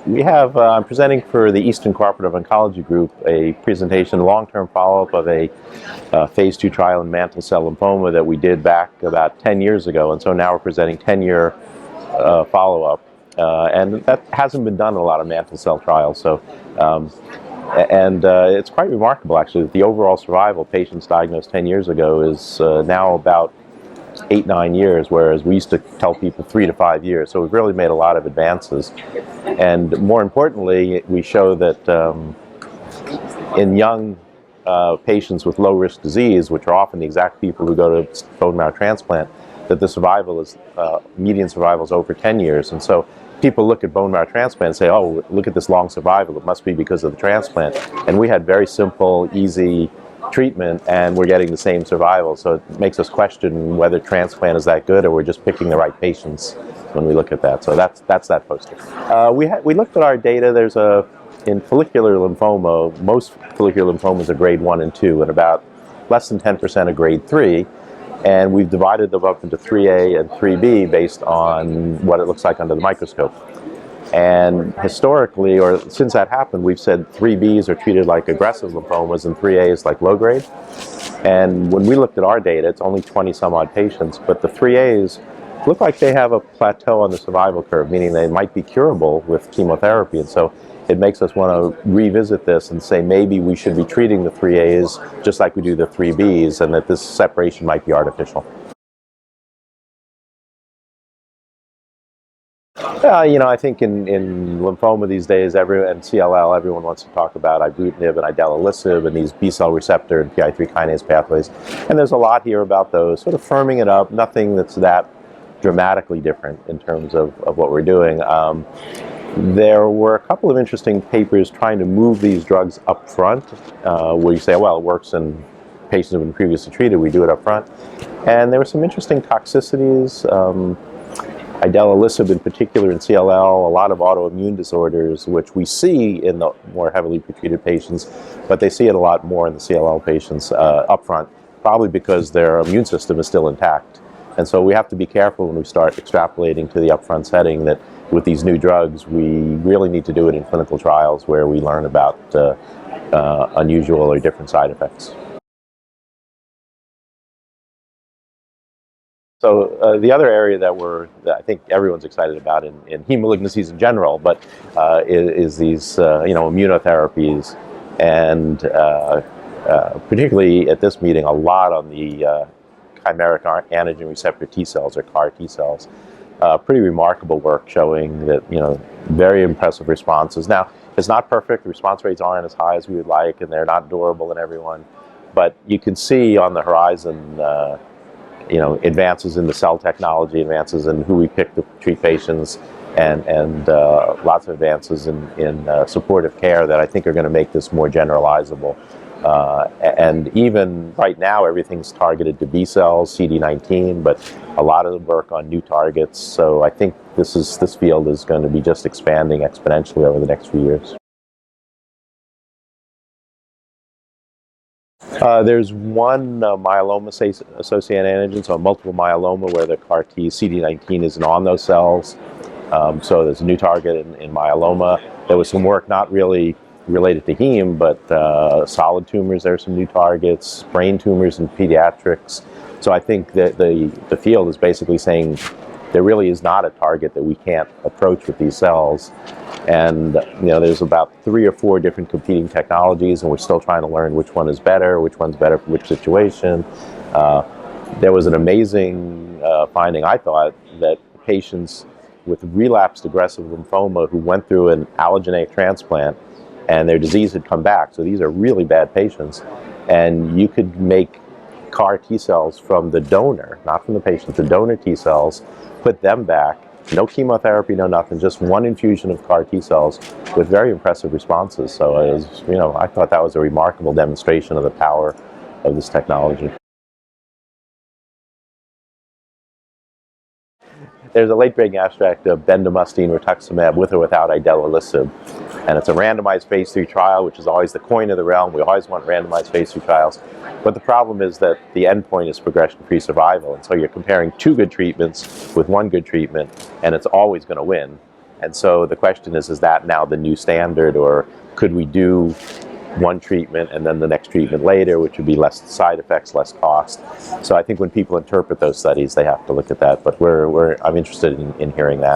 we have, I'm presenting for the Eastern Cooperative Oncology Group a presentation, long-term follow-up of a phase 2 trial in mantle cell lymphoma that we did back about 10 years ago. And so now we're presenting 10-year follow-up. And that hasn't been done in a lot of mantle cell trials. So, it's quite remarkable, actually, that the overall survival of patients diagnosed 10 years ago is now about 8-9 years, whereas we used to tell people 3 to 5 years. So we've really made a lot of advances. And more importantly, we show that in young patients with low-risk disease, which are often the exact people who go to bone marrow transplant, that the survival is, median survival is over 10 years. And so people look at bone marrow transplant and say, oh, look at this long survival, it must be because of the transplant. And we had very simple, easy treatment, and we're getting the same survival. So it makes us question whether transplant is that good, or we're just picking the right patients when we look at that. So that's that poster. We looked at our data. In follicular lymphoma, most follicular lymphomas are grade 1 and 2, and about less than 10% are grade 3. And we've divided them up into 3A and 3B based on what it looks like under the microscope. And historically, or since that happened, we've said 3Bs are treated like aggressive lymphomas and 3A is like low grade. And when we looked at our data, it's only 20 some odd patients, but the 3As look like they have a plateau on the survival curve, meaning they might be curable with chemotherapy. And so it makes us want to revisit this and say maybe we should be treating the 3As just like we do the 3Bs, and that this separation might be artificial. I think in lymphoma these days, and CLL, everyone wants to talk about ibrutinib and idelalisib and these B-cell receptor and PI3 kinase pathways. And there's a lot here about those, sort of firming it up, nothing that's that dramatically different in terms of what we're doing. There were a couple of interesting papers trying to move these drugs up front, where you say, well, it works in patients who have been previously treated, we do it up front. And there were some interesting toxicities. Idelalisib in particular in CLL, a lot of autoimmune disorders, which we see in the more heavily pretreated patients, but they see it a lot more in the CLL patients up front, probably because their immune system is still intact. And so we have to be careful when we start extrapolating to the upfront setting that with these new drugs, we really need to do it in clinical trials where we learn about unusual or different side effects. So the other area that I think everyone's excited about in heme malignancies in general, but is these immunotherapies, and particularly at this meeting, a lot on the chimeric antigen receptor T cells, or CAR T cells. Pretty remarkable work showing that very impressive responses. Now it's not perfect; the response rates aren't as high as we would like, and they're not durable in everyone. But you can see on the horizon. Advances in the cell technology, advances in who we pick to treat patients, and lots of advances in supportive care that I think are going to make this more generalizable. And even right now, everything's targeted to B cells, CD19, but a lot of the work on new targets. So I think this field is going to be just expanding exponentially over the next few years. There's one myeloma-associated antigen, so multiple myeloma, where the CAR T CD19 isn't on those cells. So there's a new target in myeloma. There was some work not really related to heme, but solid tumors, there are some new targets, brain tumors and pediatrics. So I think that the field is basically saying there really is not a target that we can't approach with these cells. And there's about 3 or 4 different competing technologies, and we're still trying to learn which one is better, which one's better for which situation. There was an amazing finding, I thought, that patients with relapsed aggressive lymphoma who went through an allogeneic transplant and their disease had come back, so these are really bad patients, and you could make CAR T cells from the donor, not from the patient, the donor T cells, put them back, no chemotherapy, no nothing, just one infusion of CAR T cells with very impressive responses. So it was, I thought that was a remarkable demonstration of the power of this technology. There's a late-breaking abstract of bendamustine rituximab with or without idelalisib. And it's a randomized phase 3 trial, which is always the coin of the realm. We always want randomized phase 3 trials. But the problem is that the endpoint is progression-free survival. And so you're comparing 2 good treatments with 1 good treatment, and it's always going to win. And so the question is that now the new standard, or could we do one treatment and then the next treatment later, which would be less side effects, less cost? So I think when people interpret those studies, they have to look at that. But I'm interested in hearing that.